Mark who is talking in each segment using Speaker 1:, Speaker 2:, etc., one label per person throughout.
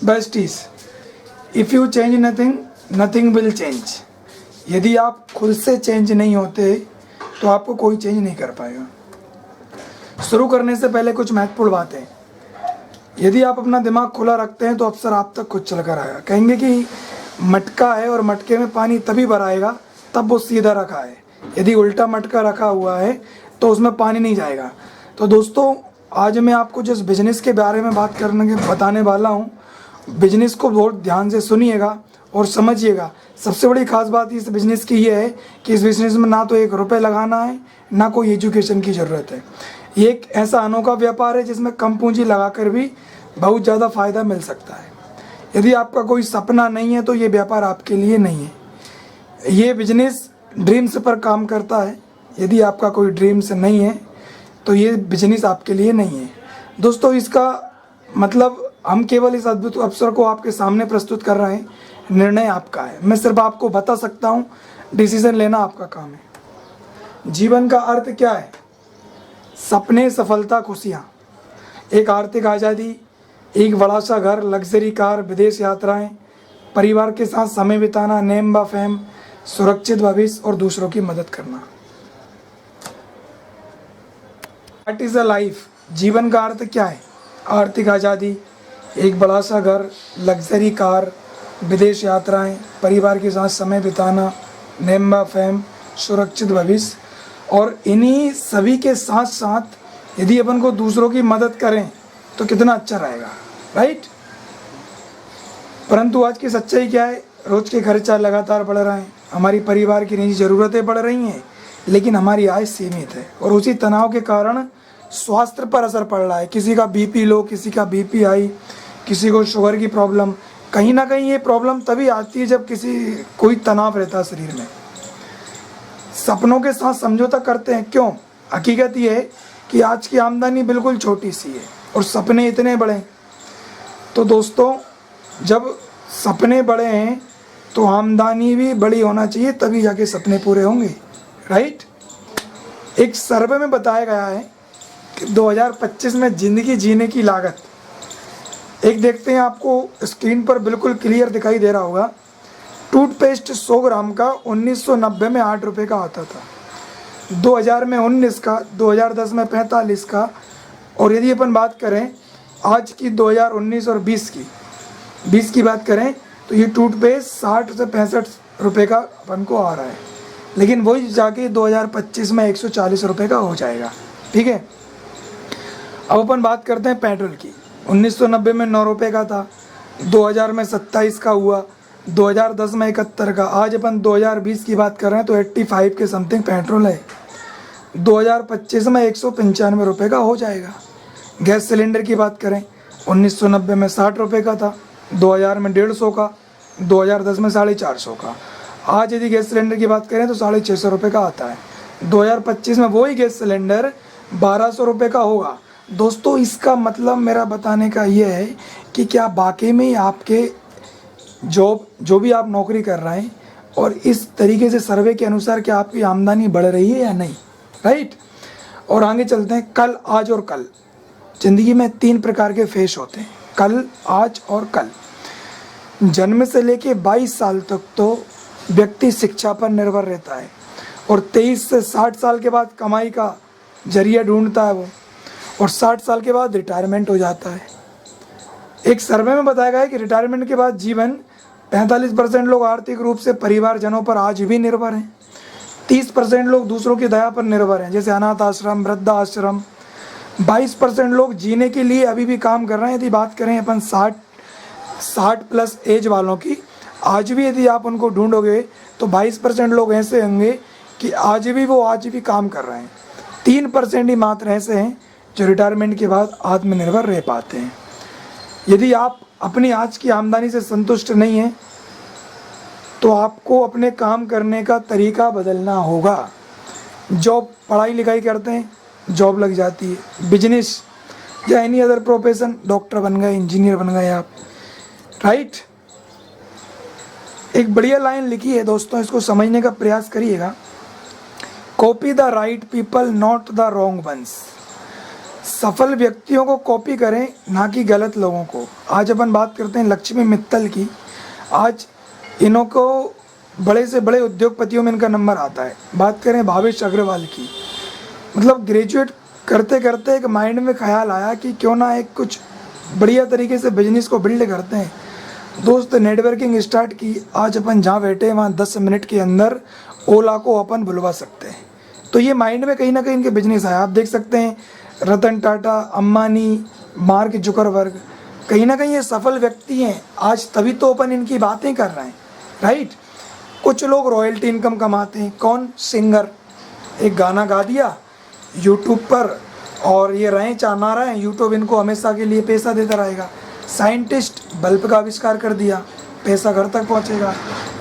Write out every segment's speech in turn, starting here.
Speaker 1: Best is if you change nothing, nothing will change. यदि आप खुद से चेंज नहीं होते तो आपको कोई चेंज नहीं कर पाएगा। शुरू करने से पहले कुछ महत्वपूर्ण बातें। यदि आप अपना दिमाग खुला रखते हैं तो अक्सर आप तक खुद चल कर आएगा। कहेंगे कि मटका है और मटके में पानी तभी भराएगा तब वो सीधा रखा है, यदि उल्टा मटका रखा हुआ है तो उसमें पानी नहीं जाएगा। तो दोस्तों, आज मैं आपको जिस बिजनेस के बारे में बताने वाला हूँ, बिजनेस को बहुत ध्यान से सुनिएगा और समझिएगा। सबसे बड़ी खास बात इस बिज़नेस की ये है कि इस बिज़नेस में ना तो 1 रुपये लगाना है, ना कोई एजुकेशन की ज़रूरत है। ये एक ऐसा अनोखा व्यापार है जिसमें कम पूंजी लगाकर भी बहुत ज़्यादा फ़ायदा मिल सकता है। यदि आपका कोई सपना नहीं है तो ये व्यापार आपके लिए नहीं है। ये बिजनेस ड्रीम्स पर काम करता है। यदि आपका कोई ड्रीम्स नहीं है तो ये बिजनेस आपके लिए नहीं है। दोस्तों, इसका मतलब हम केवल इस अद्भुत अवसर को आपके सामने प्रस्तुत कर रहे हैं, निर्णय आपका है। मैं सिर्फ आपको बता सकता हूँ, डिसीजन लेना आपका काम है। जीवन का अर्थ क्या है? सपने, सफलता, खुशियाँ, एक आर्थिक आज़ादी, एक बड़ा सा घर, लग्जरी कार, विदेश यात्राएं, परिवार के साथ समय बिताना, नेम व फेम, सुरक्षित भविष्य और दूसरों की मदद करना। What is a life? जीवन का अर्थ क्या है? आर्थिक आज़ादी, एक बड़ा सा घर, लग्जरी कार, विदेश यात्राएं, परिवार के साथ समय बिताना, नेम व फेम, सुरक्षित भविष्य। और इन्हीं सभी के साथ साथ यदि अपन को दूसरों की मदद करें तो कितना अच्छा रहेगा, राइट? परंतु आज की सच्चाई क्या है? रोज़ के खर्चा लगातार बढ़ रहे हैं, हमारी परिवार की निजी ज़रूरतें बढ़ रही हैं, लेकिन हमारी आय सीमित है। और उसी तनाव के कारण स्वास्थ्य पर असर पड़ रहा है। किसी का बीपी लो, किसी का बीपी हाई, किसी को शुगर की प्रॉब्लम। कहीं ना कहीं ये प्रॉब्लम तभी आती है जब कोई तनाव रहता है शरीर में। सपनों के साथ समझौता करते हैं, क्यों? हकीकत ये है कि आज की आमदनी बिल्कुल छोटी सी है और सपने इतने बड़े। तो दोस्तों, जब सपने बड़े हैं तो आमदनी भी बड़ी होना चाहिए, तभी जाके सपने पूरे होंगे, राइट? एक सर्वे में बताया गया है कि 2025 में ज़िंदगी जीने की लागत, एक देखते हैं, आपको स्क्रीन पर बिल्कुल क्लियर दिखाई दे रहा होगा। टूथपेस्ट 100 ग्राम का 1990 में 8 रुपये का आता था, 2000 में 19 का, 2010 में 45 का। और यदि अपन बात करें आज की 2019 और 20 की बात करें तो ये टूथपेस्ट 60 से 65 रुपये का अपन को आ रहा है, लेकिन वही जाके 2025 में 140 रुपये का हो जाएगा, ठीक है? अब अपन बात करते हैं पेट्रोल की। 1990 में 9 रुपये का था, 2000 में 27 का हुआ, 2010 में 71 का। आज अपन 2020 की बात कर रहे हैं तो 85 के समथिंग पेट्रोल है। 2025 में 195 रुपये का हो जाएगा। गैस सिलेंडर की बात करें, 1990 में 60 रुपये का था, 2000 में 150 का, 2010 में 450 का। आज यदि गैस सिलेंडर की बात करें तो 650 रुपये का आता है। 2025 में वही गैस सिलेंडर 1200 रुपये का होगा। दोस्तों, इसका मतलब मेरा बताने का ये है कि क्या वाकई में आपके जो भी आप नौकरी कर रहे हैं और इस तरीके से सर्वे के अनुसार क्या आपकी आमदनी बढ़ रही है या नहीं, राइट? और आगे चलते हैं। कल, आज और कल। ज़िंदगी में 3 प्रकार के फेस होते हैं, कल, आज और कल। जन्म से लेके 22 साल तक तो व्यक्ति शिक्षा पर निर्भर रहता है और 23 से 60 साल के बाद कमाई का जरिया ढूंढता है वो, और 60 साल के बाद रिटायरमेंट हो जाता है। एक सर्वे में बताया गया है कि रिटायरमेंट के बाद जीवन 45% लोग आर्थिक रूप से परिवारजनों पर आज भी निर्भर हैं, 30% लोग दूसरों की दया पर निर्भर हैं, जैसे अनाथ आश्रम, वृद्धाश्रम। 22% लोग जीने के लिए अभी भी काम कर रहे हैं। यदि बात करें अपन 60 प्लस एज वालों की, आज भी यदि आप उनको ढूंढोगे तो 22% लोग ऐसे होंगे कि आज भी काम कर रहे हैं। 3% ही मात्र ऐसे हैं जो रिटायरमेंट के बाद आत्मनिर्भर रह पाते हैं। यदि आप अपनी आज की आमदनी से संतुष्ट नहीं हैं तो आपको अपने काम करने का तरीका बदलना होगा। जॉब, पढ़ाई लिखाई करते हैं, जॉब लग जाती है। बिजनेस या एनी अदर प्रोफेशन, डॉक्टर बन गए, इंजीनियर बन गए आप, राइट? एक बढ़िया लाइन लिखी है दोस्तों, इसको समझने का प्रयास करिएगा। Copy the right people, not the wrong ones. सफल व्यक्तियों को कॉपी करें, ना कि गलत लोगों को। आज अपन बात करते हैं लक्ष्मी मित्तल की। आज इन्हों को बड़े से बड़े उद्योगपतियों में इनका नंबर आता है। बात करें भावेश अग्रवाल की, मतलब ग्रेजुएट करते करते एक माइंड में ख्याल आया कि क्यों ना एक कुछ बढ़िया तरीके से बिजनेस को बिल्ड करते हैं। दोस्त नेटवर्किंग स्टार्ट की। आज अपन जहाँ बैठे वहाँ 10 मिनट के अंदर ओला को अपन बुलवा सकते हैं। तो ये माइंड में कहीं ना कहीं इनके बिजनेस आया। आप देख सकते हैं रतन टाटा, अंबानी, मार्क जुकरबर्ग, कहीं ना कहीं ये सफल व्यक्ति हैं आज, तभी तो अपन इनकी बातें कर रहे हैं, राइट। कुछ लोग रॉयल्टी इनकम कमाते हैं। कौन? सिंगर, एक गाना गा दिया यूट्यूब पर और ये रहें चाह ना रहें, यूट्यूब इनको हमेशा के लिए पैसा देता रहेगा। साइंटिस्ट, बल्ब का आविष्कार कर दिया, पैसा घर तक पहुंचेगा।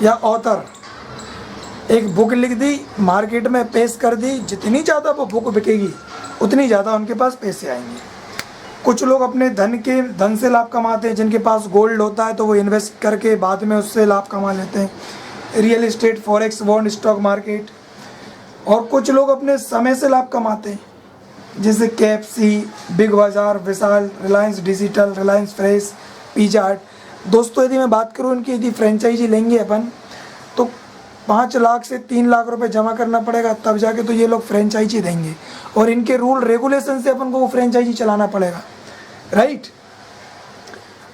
Speaker 1: या ऑथर, एक बुक लिख दी, मार्केट में पेश कर दी, जितनी ज़्यादा वो बुक बिकेगी उतनी ज़्यादा उनके पास पैसे आएंगे। कुछ लोग अपने धन से लाभ कमाते हैं। जिनके पास गोल्ड होता है तो वो इन्वेस्ट करके बाद में उससे लाभ कमा लेते हैं। Real estate, forex, bond, stock market. और कुछ लोग अपने समय से लाभ कमाते हैं, जैसे KFC, Big Bazaar, Vishal, Reliance Digital, Reliance Fresh, Pizza Hut. दोस्तों यदि मैं बात करूँ इनकी, यदि फ्रेंचाइजी लेंगे अपन तो 5 लाख से 3 लाख रुपए जमा करना पड़ेगा, तब जाके तो ये लोग फ्रेंचाइजी देंगे। और इनके रूल रेगुलेशन से अपन को वो फ्रेंचाइजी चलाना पड़ेगा, राइट।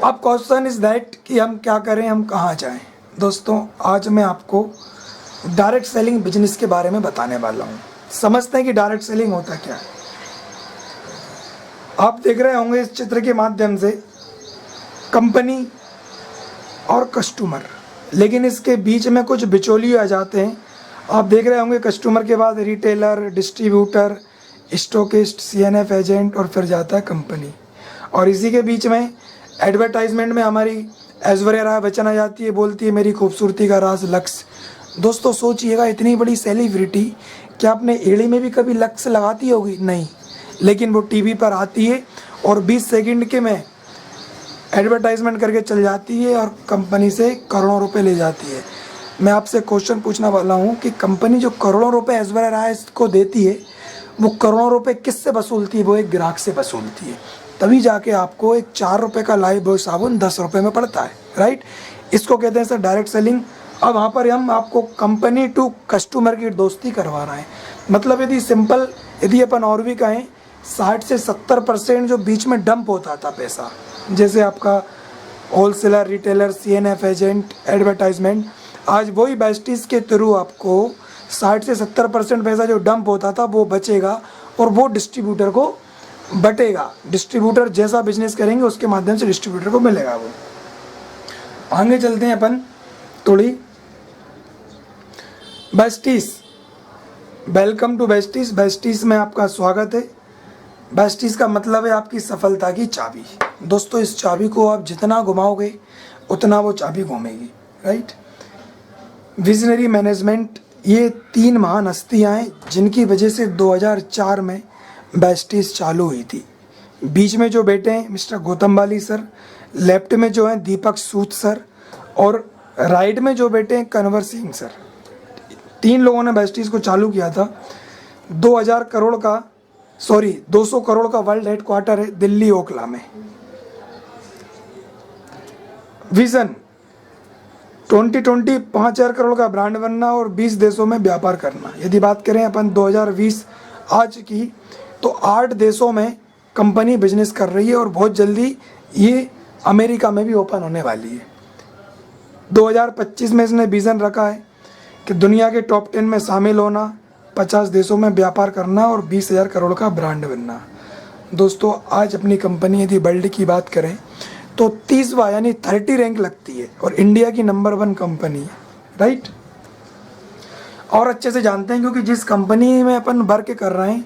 Speaker 1: अब क्वेश्चन इज दैट कि हम क्या करें, हम कहाँ जाएं। दोस्तों आज मैं आपको डायरेक्ट सेलिंग बिजनेस के बारे में बताने वाला हूँ। समझते हैं कि डायरेक्ट सेलिंग होता क्या है। आप देख रहे होंगे इस चित्र के माध्यम से कंपनी और कस्टमर, लेकिन इसके बीच में कुछ बिचौलिए आ जाते हैं। आप देख रहे होंगे कस्टमर के बाद retailer, distributor, stockist, CNF agent और फिर जाता है कंपनी। और इसी के बीच में एडवर्टाइजमेंट में हमारी ऐश्वर्या राय बच्चन आ जाती है, बोलती है मेरी खूबसूरती का राज लक्ष्य। दोस्तों सोचिएगा, इतनी बड़ी सेलिब्रिटी क्या अपने एड़ी में भी कभी लक्ष्य लगाती होगी? नहीं, लेकिन वो टीवी पर आती है और 20 सेकंड के में एडवर्टाइजमेंट करके चल जाती है और कंपनी से करोड़ों रुपए ले जाती है। मैं आपसे क्वेश्चन पूछने वाला हूँ कि कंपनी जो करोड़ों रुपए ऐश्वर्या राय को देती है, वो करोड़ों रुपए किससे वसूलती है? वो एक ग्राहक से वसूलती है। तभी जाके आपको एक 4 रुपये का लाइफ बॉय साबुन 10 रुपये में पड़ता है, राइट। इसको कहते हैं सर डायरेक्ट सेलिंग। अब वहाँ पर हम आपको कंपनी टू कस्टमर की दोस्ती करवा रहे हैं। मतलब यदि अपन और भी कहें, 60 से 70% जो बीच में डंप होता था पैसा, जैसे आपका wholesaler, retailer, CNF agent, advertisement, आज वही बेस्टीज के थ्रू आपको 60 से 70% पैसा जो डंप होता था वो बचेगा और वो डिस्ट्रीब्यूटर को बटेगा। डिस्ट्रीब्यूटर जैसा बिजनेस करेंगे उसके माध्यम से डिस्ट्रीब्यूटर को मिलेगा। वो आगे चलते हैं अपन थोड़ी। Besties, welcome to besties. Besties में आपका स्वागत है। बेस्टीज का मतलब है आपकी सफलता की चाबी। दोस्तों इस चाबी को आप जितना घुमाओगे उतना वो चाबी घूमेगी, राइट। विजनरी मैनेजमेंट, ये 3 महान हस्तियाँ हैं जिनकी वजह से 2004 में बेस्टीज चालू हुई थी। बीच में जो बैठे हैं मिस्टर गौतम बाली सर, लेफ्ट में जो हैं दीपक सूद सर और राइट में जो बैठे हैं कन्वर सिंह सर। 3 लोगों ने बेस्टीज को चालू किया था। 200 करोड़ का वर्ल्ड हेडक्वार्टर है दिल्ली ओखला में। विजन 2020 5,000 करोड़ का ब्रांड बनना और 20 देशों में व्यापार करना। यदि बात करें अपन 2020 आज की, तो 8 देशों में कंपनी बिजनेस कर रही है और बहुत जल्दी ये अमेरिका में भी ओपन होने वाली है। 2025 में इसने विज़न रखा है कि दुनिया के टॉप 10 में शामिल होना, 50 देशों में व्यापार करना और 20,000 करोड़ का ब्रांड बनना। दोस्तों आज अपनी कंपनी यदि वर्ल्ड की बात करें तो 30वां यानी 30 रैंक लगती है और इंडिया की नंबर 1 कंपनी है, राइट। और अच्छे से जानते हैं क्योंकि जिस कंपनी में अपन वर्क कर रहे हैं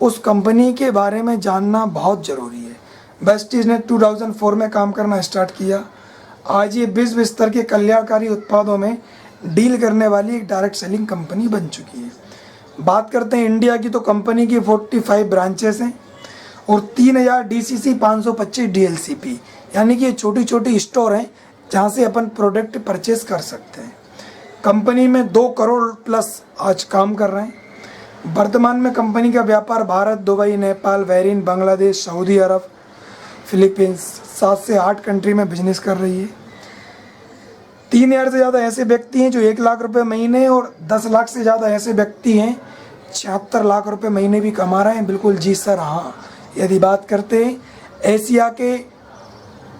Speaker 1: उस कंपनी के बारे में जानना बहुत ज़रूरी है। बेस्टीज ने 2004 में काम करना स्टार्ट किया। आज ये विश्व स्तर के कल्याणकारी उत्पादों में डील करने वाली एक डायरेक्ट सेलिंग कंपनी बन चुकी है। बात करते हैं इंडिया की, तो कंपनी की 45 ब्रांचेस हैं और 3000 DCC, 525 DLCP, यानी कि ये छोटी छोटी स्टोर हैं जहाँ से अपन प्रोडक्ट परचेस कर सकते हैं। कंपनी में 2 करोड़ प्लस आज काम कर रहे हैं। वर्तमान में कंपनी का व्यापार भारत, दुबई, नेपाल, बहरीन, बांग्लादेश, सऊदी अरब, फिलीपींस 7 से 8 कंट्री में बिजनेस कर रही है। 3000 से ज़्यादा ऐसे व्यक्ति हैं जो 1 लाख रुपए महीने और 10 लाख से ज़्यादा ऐसे व्यक्ति हैं 76 लाख रुपए महीने भी कमा रहे हैं। बिल्कुल जी सर, हाँ। यदि बात करते हैं एशिया के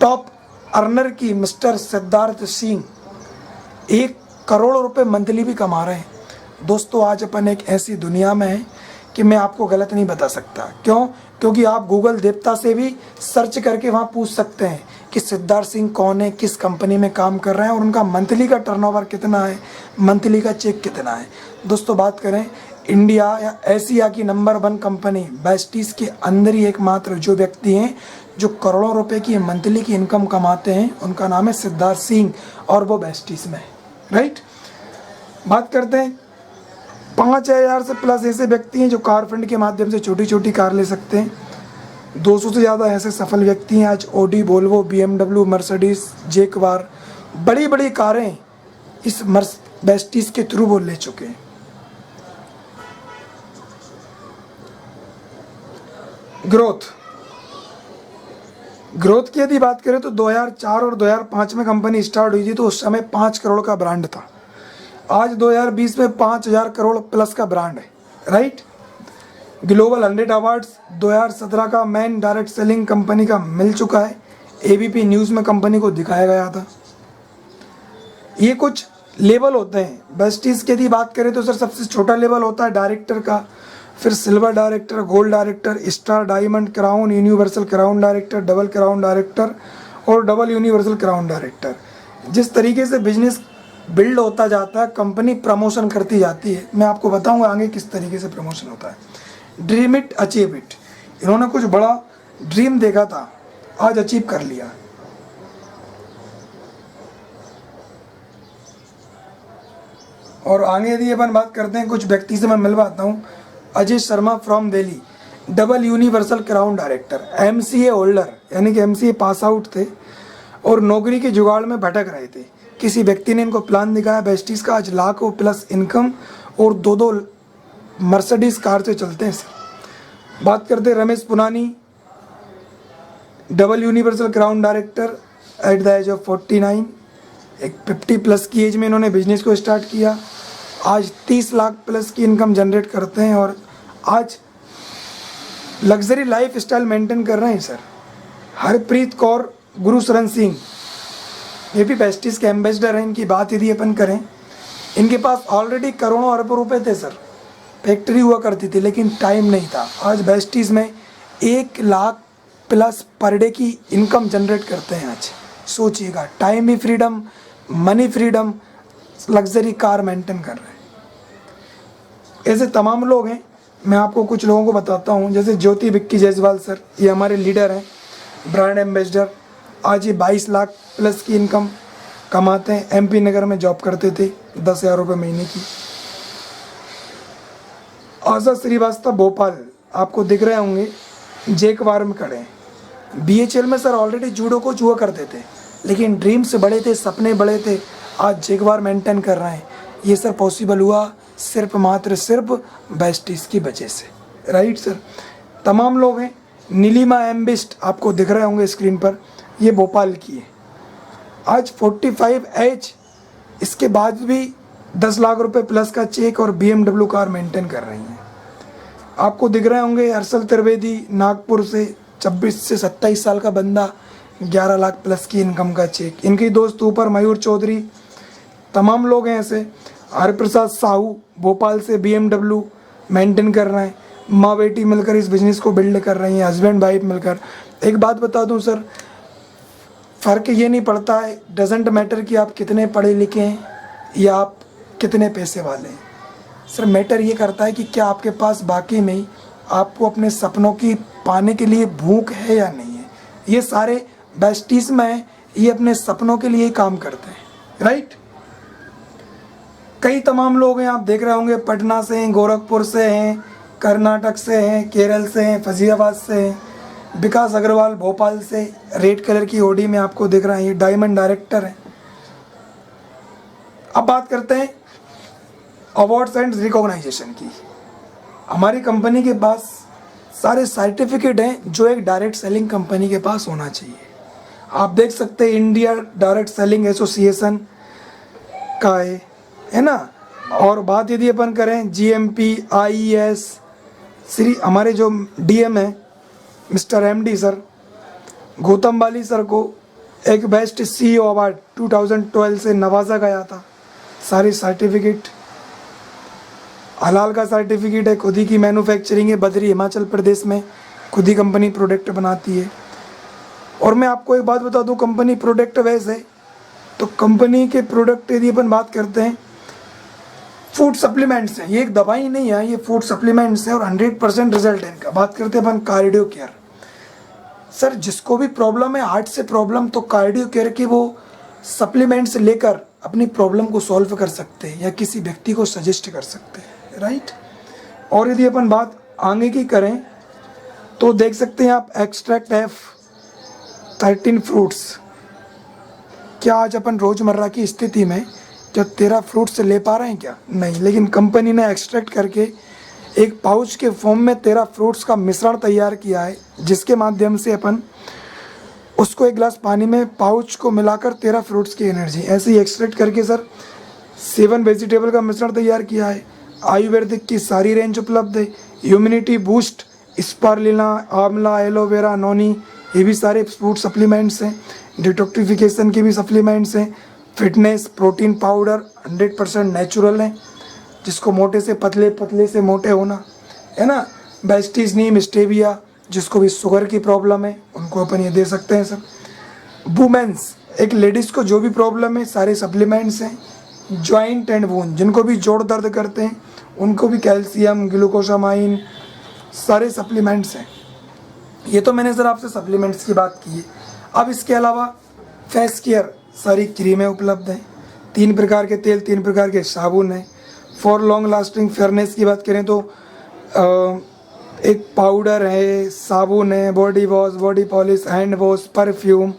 Speaker 1: टॉप अर्नर की, मिस्टर सिद्धार्थ सिंह 1 करोड़ रुपए मंथली भी कमा रहे हैं। दोस्तों, आज अपन एक ऐसी दुनिया में हैं कि मैं आपको गलत नहीं बता सकता। क्यों? क्योंकि आप गूगल देवता से भी सर्च करके वहाँ पूछ सकते हैं कि सिद्धार्थ सिंह कौन है, किस कंपनी में काम कर रहे हैं और उनका मंथली का टर्नओवर कितना है, मंथली का चेक कितना है। दोस्तों, बात करें इंडिया या एशिया की नंबर 1 कंपनी बेस्टीज के अंदर ही एकमात्र जो व्यक्ति हैं जो करोड़ों रुपए की मंथली की इनकम कमाते हैं, उनका नाम है सिद्धार्थ सिंह और वो बेस्टीज में है। राइट। बात करते हैं 5000 से प्लस ऐसे व्यक्ति हैं जो कार फंड के माध्यम से छोटी छोटी कार ले सकते हैं। 200 से ज़्यादा ऐसे सफल व्यक्ति हैं आज Audi, Volvo, BMW, Mercedes, Jaguar बड़ी बड़ी कारें इस बेस्टीज के थ्रू वो ले चुके हैं। ग्रोथ की यदि बात करें तो 2004 और 2005 में कंपनी स्टार्ट हुई थी तो उस समय 5 करोड़ का ब्रांड था। आज 2020 में 5000 करोड़ प्लस का ब्रांड है। राइट। ग्लोबल 100 अवार्ड्स 2017 का मैन डायरेक्ट सेलिंग कंपनी का मिल चुका है। ABP न्यूज़ में कंपनी को दिखाया गया था। ये कुछ लेवल होते हैं। बेस्टीज की यदि बात करें तो सर सबसे छोटा लेवल होता है डायरेक्टर का, फिर silver director, gold director, star, diamond, crown, universal crown director, double crown director और डबल यूनिवर्सल क्राउन डायरेक्टर। जिस तरीके से बिजनेस बिल्ड होता जाता है, कंपनी प्रमोशन करती जाती है। मैं आपको बताऊंगा आगे किस तरीके से प्रमोशन होता है। Dream it, achieve it. इन्होंने कुछ बड़ा ड्रीम देखा था, आज अचीव कर लिया। और आगे यदि अपन बात करते हैं, कुछ व्यक्ति से मैं मिलवाता हूँ। Ajay Sharma from Delhi, double universal crown director, MCA holder, यानी कि MCA पास आउट थे और नौकरी के जुगाड़ में भटक रहे थे। किसी व्यक्ति ने इनको प्लान दिखाया बेस्टीज का, आज लाखों प्लस इनकम और 2-2 मर्सिडीज कार से चलते हैं सर। बात करते हैं Ramesh Punani, double universal crown director at the age of 49, एक 50 प्लस की एज में इन्होंने बिजनेस को स्टार्ट किया। आज 30 लाख प्लस की इनकम जनरेट करते हैं और आज लग्जरी लाइफ स्टाइल मेंटेन कर रहे हैं सर। हरप्रीत कौर गुरुशरण सिंह, ये भी बेस्टीज के एम्बेसडर हैं। इनकी बात यदि अपन करें, इनके पास ऑलरेडी करोड़ों अरबों रुपए थे सर, फैक्ट्री हुआ करती थी लेकिन टाइम नहीं था। आज बेस्टीज में 1 लाख प्लस पर डे की इनकम जनरेट करते हैं। आज सोचिएगा, टाइम भी freedom, money freedom, luxury car maintain कर रहे हैं। ऐसे तमाम लोग हैं। मैं आपको कुछ लोगों को बताता हूँ, जैसे ज्योति विक्की जायसवाल सर, ये हमारे लीडर हैं, ब्रांड एम्बेसडर। आज ये 22 लाख प्लस की इनकम कमाते हैं। MP नगर में जॉब करते थे, 10,000 रुपये महीने की। आशा श्रीवास्तव भोपाल, आपको दिख रहे होंगे, जैगवार में खड़े हैं। BHL में सर ऑलरेडी जूडो कोच हुआ करते थे लेकिन ड्रीम्स बड़े थे, सपने बड़े थे। आज जैगवार मेंटेन कर रहे हैं। ये सर पॉसिबल हुआ सिर्फ मात्र सिर्फ बेस्टीज की वजह से। Right sir. तमाम लोग हैं। नीलिमा एम्बिस्ट, आपको दिख रहे होंगे स्क्रीन पर, ये भोपाल की है। आज 45 एज, इसके बाद भी 10 लाख रुपए प्लस का चेक और BMW कार मेंटेन कर रही हैं। आपको दिख रहे होंगे हर्षल त्रिवेदी, नागपुर से, 26 से 27 साल का बंदा, 11 लाख प्लस की इनकम का चेक। इनके दोस्त ऊपर मयूर चौधरी, तमाम लोग हैं ऐसे। हरिप्रसाद साहू भोपाल से BMW मेंटेन कर रहे हैं। माँ बेटी मिलकर इस बिज़नेस को बिल्ड कर रही हैं, हस्बैंड वाइफ मिलकर। एक बात बता दूं सर, फ़र्क ये नहीं पड़ता है, डजेंट मैटर कि आप कितने पढ़े लिखे हैं या आप कितने पैसे वाले हैं। सर मैटर ये करता है कि क्या आपके पास वाकई में ही आपको अपने सपनों की पाने के लिए भूख है या नहीं है। ये सारे बेस्टीज में हैं, ये अपने सपनों के लिए काम करते हैं। राइट। कई तमाम लोग हैं, आप देख रहे होंगे, पटना से हैं, गोरखपुर से हैं, कर्नाटक से हैं, केरल से हैं, फजीलाबाद से हैं। विकास अग्रवाल भोपाल से, रेड कलर की ओडी में आपको दिख रहा है, ये डायमंड डायरेक्टर है। अब बात करते हैं अवार्ड्स एंड रिकॉग्नाइजेशन की। हमारी कंपनी के पास सारे सर्टिफिकेट हैं जो एक डायरेक्ट सेलिंग कंपनी के पास होना चाहिए। आप देख सकते हैं इंडिया डायरेक्ट सेलिंग एसोसिएशन का है ना। और बात यदि अपन करें जीएमपी आईएएस, श्री हमारे जो डीएम है मिस्टर एमडी सर गौतम बाली सर को एक बेस्ट सीईओ अवार्ड 2012 से नवाजा गया था। सारी सर्टिफिकेट, हलाल का सर्टिफिकेट है, खुद ही की मैन्युफैक्चरिंग है, बद्री हिमाचल प्रदेश में खुद ही कंपनी प्रोडक्ट बनाती है। और मैं आपको एक बात बता दूं, कंपनी प्रोडक्ट वैसे तो कंपनी के प्रोडक्ट यदि अपन बात करते हैं फूड सप्लीमेंट्स हैं, ये एक दवाई नहीं है, ये फूड सप्लीमेंट्स है और 100% रिजल्ट है इनका। बात करते हैं अपन कार्डियो केयर, सर जिसको भी प्रॉब्लम है हार्ट से प्रॉब्लम, तो कार्डियो केयर के वो सप्लीमेंट्स लेकर अपनी प्रॉब्लम को सॉल्व कर सकते हैं या किसी व्यक्ति को सजेस्ट कर सकते हैं, राइट। और यदि अपन बात आगे की करें तो देख सकते हैं आप एक्सट्रैक्ट एफ 13 फ्रूट्स। क्या आज अपन रोजमर्रा की स्थिति में क्या 13 फ्रूट्स ले पा रहे हैं? क्या नहीं, लेकिन कंपनी ने एक्सट्रैक्ट करके एक पाउच के फॉर्म में 13 फ्रूट्स का मिश्रण तैयार किया है, जिसके माध्यम से अपन उसको एक गिलास पानी में पाउच को मिलाकर 13 फ्रूट्स की एनर्जी ऐसे ही एक्सट्रैक्ट करके सर 7 वेजिटेबल का मिश्रण तैयार किया है। आयुर्वेदिक की सारी रेंज उपलब्ध है, इम्यूनिटी बूस्ट, स्पारुलिना, आंवला, एलोवेरा, नोनी, ये भी सारे फूड सप्लीमेंट्स हैं। डिटॉक्सिफिकेशन के भी सप्लीमेंट्स हैं। फिटनेस प्रोटीन पाउडर 100% नेचुरल है, जिसको मोटे से पतले, पतले से मोटे होना है ना। बेस्टीज नीम स्टेविया, जिसको भी शुगर की प्रॉब्लम है उनको अपन ये दे सकते हैं सर। वुमेन्स, एक लेडीज़ को जो भी प्रॉब्लम है सारे सप्लीमेंट्स हैं। जॉइंट एंड वून, जिनको भी जोड़ दर्द करते हैं उनको भी कैल्शियम, ग्लूकोसामाइन, सारे सप्लीमेंट्स हैं। ये तो मैंने सर आपसे सप्लीमेंट्स की बात की है। अब इसके अलावा फेस केयर सारी क्रीमें उपलब्ध हैं, 3 प्रकार के तेल, 3 प्रकार के साबुन हैं। फॉर लॉन्ग लास्टिंग फेयरनेस की बात करें तो एक पाउडर है, साबुन है, body wash, body polish, hand wash, perfume,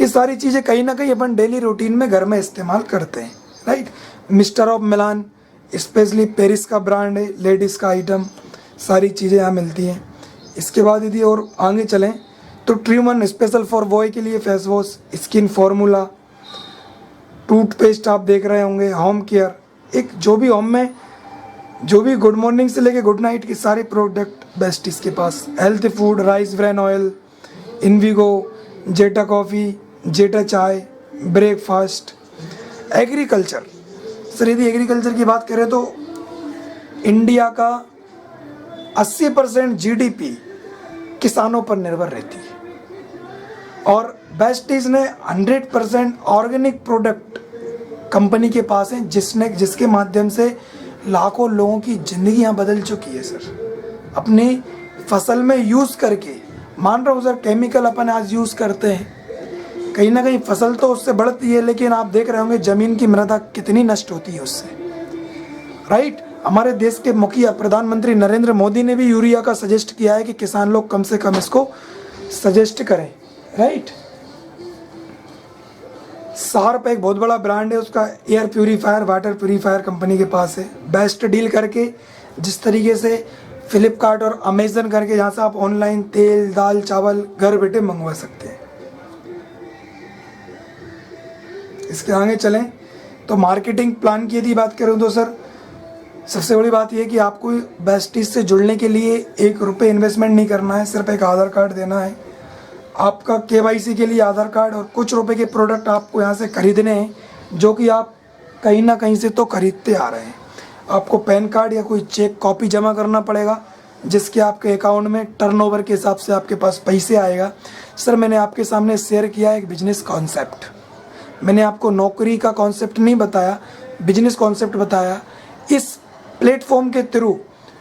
Speaker 1: ये सारी चीज़ें कहीं ना कहीं अपन डेली रूटीन में घर में इस्तेमाल करते हैं, right. Mister of Milan specially Paris का ब्रांड है, लेडीज़ का आइटम, सारी चीज़ें यहाँ मिलती हैं। इसके बाद यदि और आगे चलें तो ट्रीमन स्पेशल फॉर बॉय के लिए face wash, skin formula, toothpaste आप देख रहे होंगे, होम केयर, एक जो भी होम में जो भी गुड मॉर्निंग से लेके गुड नाइट के सारे प्रोडक्ट बेस्ट इसके पास। Health food, rice bran oil, Invigo, Zeta coffee, Zeta चाय, ब्रेकफास्ट। एग्रीकल्चर, सर यदि एग्रीकल्चर की बात करें तो इंडिया का 80% जीडीपी किसानों पर निर्भर रहती है और बेस्टीज ने 100% ऑर्गेनिक प्रोडक्ट कंपनी के पास है, जिसके माध्यम से लाखों लोगों की ज़िंदगियां बदल चुकी है सर। अपनी फसल में यूज़ करके, मान रहा हूँ सर केमिकल अपन आज यूज़ करते हैं, कहीं ना कहीं फसल तो उससे बढ़ती है, लेकिन आप देख रहे होंगे ज़मीन की मृदा कितनी नष्ट होती है उससे, राइट। हमारे देश के मुखिया प्रधानमंत्री नरेंद्र मोदी ने भी यूरिया का सजेस्ट किया है कि किसान लोग कम से कम इसको सजेस्ट करें, राइट। शार्प एक बहुत बड़ा ब्रांड है, उसका air purifier, water purifier company के पास है। बेस्ट डील करके जिस तरीके से फ्लिपकार्ट और अमेजन करके जहाँ से आप ऑनलाइन तेल, दाल, चावल घर बैठे मंगवा सकते हैं। इसके आगे चलें तो मार्केटिंग प्लान की यदि बात करूँ तो सर सबसे बड़ी बात यह है कि आपको बेस्टीज से जुड़ने के लिए 1 रुपये इन्वेस्टमेंट नहीं करना है, सिर्फ एक आधार कार्ड देना है। आपका केवाईसी के लिए आधार कार्ड और कुछ रुपए के प्रोडक्ट आपको यहाँ से खरीदने हैं, जो कि आप कहीं ना कहीं से तो खरीदते आ रहे हैं। आपको पैन कार्ड या कोई चेक कॉपी जमा करना पड़ेगा, जिसके आपके अकाउंट में टर्नओवर के हिसाब से आपके पास पैसे आएगा। सर मैंने आपके सामने शेयर किया एक बिजनेस कॉन्सेप्ट, मैंने आपको नौकरी का कॉन्सेप्ट नहीं बताया, बिजनेस कॉन्सेप्ट बताया। इस प्लेटफॉर्म के थ्रू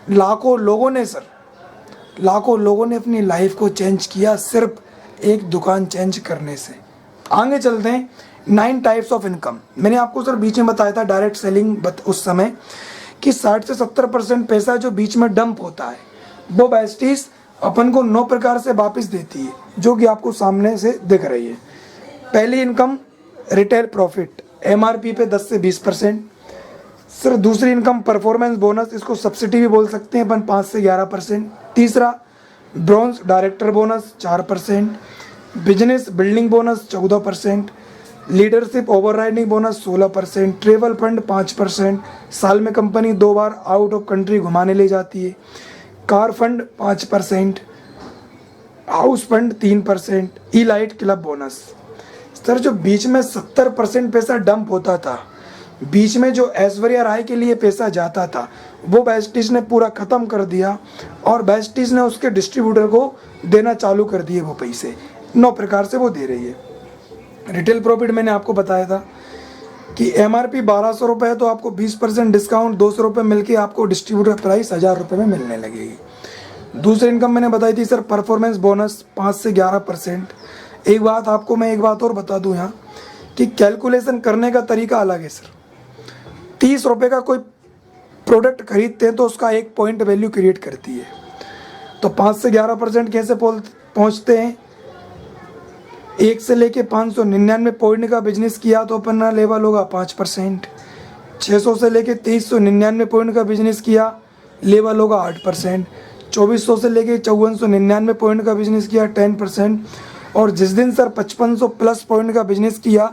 Speaker 1: लाखों लोगों ने अपनी लाइफ को चेंज किया सिर्फ एक दुकान चेंज करने से। आगे चलते हैं 9 टाइप्स ऑफ इनकम। मैंने आपको सर बीच में बताया था डायरेक्ट सेलिंग उस समय कि 60 से 70% पैसा जो बीच में डंप होता है वो बेस्टीज अपन को 9 प्रकार से वापस देती है, जो कि आपको सामने से दिख रही है। पहली इनकम रिटेल प्रॉफिट, MRP पे 10 से 20%। सर दूसरी इनकम परफॉर्मेंस बोनस, इसको सब्सिडी भी बोल सकते हैं अपन, 5 से 11%। तीसरा bronze director bonus 4%, business building bonus 14%, leadership overriding bonus 16%, travel fund 5%, साल में company 2 bar out of country घुमाने ले जाती है, कार फंड 5%, हाउस फंड 3%, ई लाइट क्लब बोनस। सर जो बीच में 70% पैसा डंप होता था, बीच में जो ऐश्वर्या राय के लिए पैसा जाता था, वो वेस्टिज ने पूरा ख़त्म कर दिया और वेस्टिज ने उसके डिस्ट्रीब्यूटर को देना चालू कर दिए वो पैसे। 9 प्रकार से वो दे रही है। रिटेल प्रॉफिट मैंने आपको बताया था कि MRP 1200 रुपये है तो आपको 20% डिस्काउंट 200 रुपये मिलके आपको डिस्ट्रीब्यूटर प्राइस 1000 रुपये में मिलने लगेगी। दूसरी इनकम मैंने बताई थी सर परफॉर्मेंस बोनस 5 से 11%। एक बात आपको मैं एक बात और बता दूं यहाँ कि कैलकुलेशन करने का तरीका अलग है सर। 30 रुपये का कोई प्रोडक्ट खरीदते हैं तो उसका 1 पॉइंट वैल्यू क्रिएट करती है, तो 5 से 11% कैसे पहुँचते हैं। 1 से लेके 599 पॉइंट का बिजनेस किया तो अपना लेवल होगा 5%। 600 से लेके 2399 पॉइंट का बिजनेस किया लेवल होगा 8%। 2400 से लेके 5499 पॉइंट का बिजनेस किया 10%। और जिस दिन सर 5500 प्लस पॉइंट का बिजनेस किया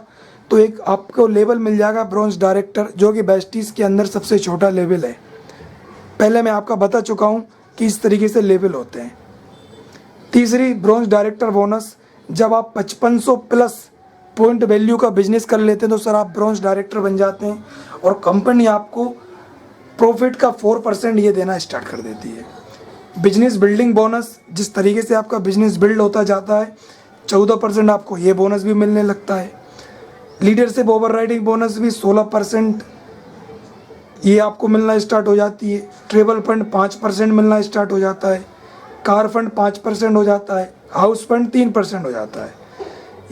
Speaker 1: तो एक आपको लेवल मिल जाएगा ब्रॉन्ज डायरेक्टर, जो कि वेस्टीज के अंदर सबसे छोटा लेवल है। पहले मैं आपका बता चुका हूँ कि इस तरीके से लेवल होते हैं। तीसरी ब्रॉन्ज डायरेक्टर बोनस, जब आप 5500 प्लस पॉइंट वैल्यू का बिजनेस कर लेते हैं तो सर आप ब्रॉन्ज डायरेक्टर बन जाते हैं और कंपनी आपको प्रॉफिट का 4% ये देना स्टार्ट कर देती है। बिजनेस बिल्डिंग बोनस, जिस तरीके से आपका बिजनेस बिल्ड होता जाता है 14% आपको ये बोनस भी मिलने लगता है। लीडरशिप ओवरराइडिंग बोनस भी 16% ये आपको मिलना स्टार्ट हो जाती है। ट्रेवल फंड 5% मिलना स्टार्ट हो जाता है। कार फंड 5% हो जाता है। हाउस फंड 3% हो जाता है।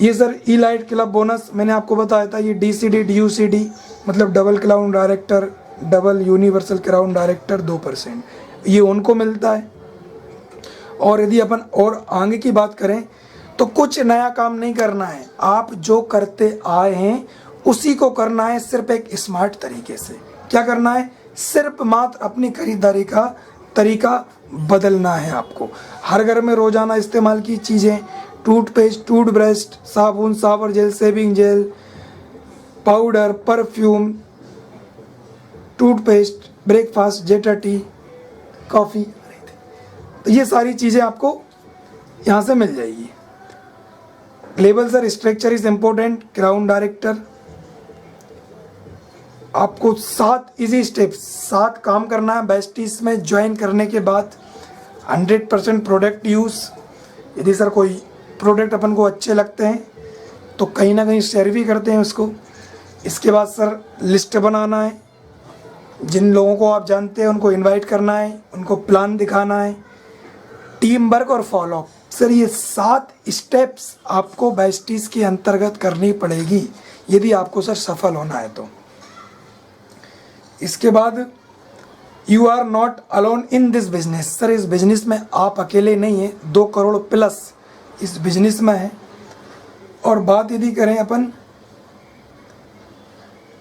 Speaker 1: ये सर ई लाइट क्लब बोनस मैंने आपको बताया था, ये DCD DUCD मतलब double crown director, double universal crown director 2%, ये उनको मिलता है। और यदि अपन और आगे की बात करें तो कुछ नया काम नहीं करना है, आप जो करते आए हैं उसी को करना है, सिर्फ एक स्मार्ट तरीके से। क्या करना है, सिर्फ मात्र अपनी खरीदारी का तरीका बदलना है आपको। हर घर में रोजाना इस्तेमाल की चीज़ें, टूथपेस्ट, टूथब्रश, साबुन, shower gel, shaving gel, powder, perfume, toothpaste, breakfast, Zeta tea, coffee, तो ये सारी चीज़ें आपको यहाँ से मिल जाएगी। Level sir structure is important, crown director आपको 7 इजी स्टेप्स, 7 काम करना है बेस्टीज में ज्वाइन करने के बाद। 100% प्रोडक्ट यूज़, यदि सर कोई प्रोडक्ट अपन को अच्छे लगते हैं तो कहीं ना कहीं शेयर भी करते हैं उसको। इसके बाद सर लिस्ट बनाना है, जिन लोगों को आप जानते हैं उनको इनवाइट करना है, उनको प्लान दिखाना है, टीम वर्क और फॉलोअप। सर ये 7 स्टेप्स आपको बेस्टीज के अंतर्गत करनी पड़ेगी यदि आपको सर सफल होना है तो। इसके बाद you are not alone in this business, sir इस बिजनेस में आप अकेले नहीं हैं, 2 करोड़ प्लस इस बिजनेस में है। और बात यदि करें अपन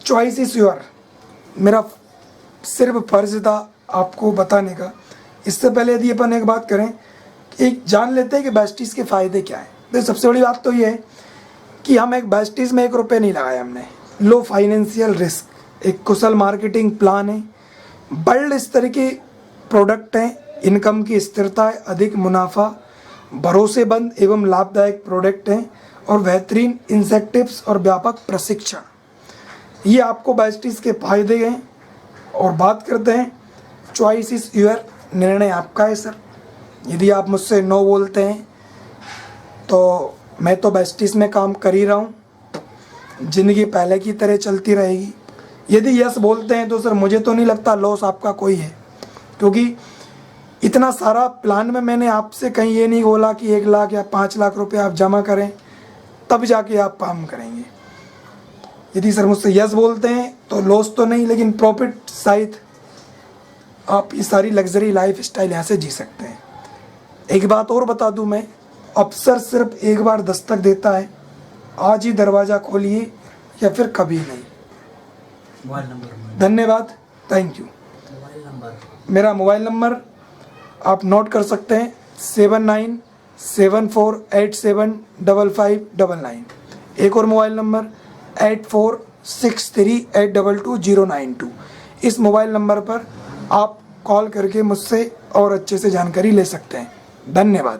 Speaker 1: चॉइस इज योर, मेरा सिर्फ फर्ज था आपको बताने का। इससे पहले यदि अपन एक बात करें, एक जान लेते हैं कि बेस्टीज के फ़ायदे क्या हैं। तो सबसे बड़ी बात तो ये है कि हम एक बेस्टीज में 1 रुपये नहीं लगाया हमने, लो फाइनेंशियल रिस्क, एक कुशल मार्केटिंग प्लान है, वर्ल्ड स्तर के प्रोडक्ट हैं, इनकम की स्थिरता है, अधिक मुनाफा, भरोसेमंद एवं लाभदायक प्रोडक्ट हैं और बेहतरीन इंसेंटिव्स और व्यापक प्रशिक्षण, ये आपको बेस्टीज के फायदे हैं। और बात करते हैं चॉइस इज योर, निर्णय आपका है सर। यदि आप मुझसे नो बोलते हैं तो मैं तो बेस्टीज में काम कर ही रहा हूँ, ज़िंदगी पहले की तरह चलती रहेगी। यदि यस बोलते हैं तो सर मुझे तो नहीं लगता लॉस आपका कोई है, क्योंकि इतना सारा प्लान में मैंने आपसे कहीं ये नहीं बोला कि 1 लाख या 5 लाख रुपए आप जमा करें तब जाके आप काम करेंगे। यदि सर मुझसे यस बोलते हैं तो लॉस तो नहीं, लेकिन प्रॉफिट शायद आप ये सारी लग्जरी लाइफ स्टाइल यहाँ से जी सकते हैं। एक बात और बता दूं मैं, अफसर सिर्फ एक बार दस्तक देता है, आज ही दरवाज़ा खोलिए या फिर कभी नहीं। धन्यवाद। Thank you.
Speaker 2: Mobile number?
Speaker 1: मेरा मोबाइल नंबर आप नोट कर सकते हैं 7974875599। एक और मोबाइल नंबर 8463822092। इस मोबाइल नंबर पर आप कॉल करके मुझसे और अच्छे से जानकारी ले सकते हैं। धन्यवाद।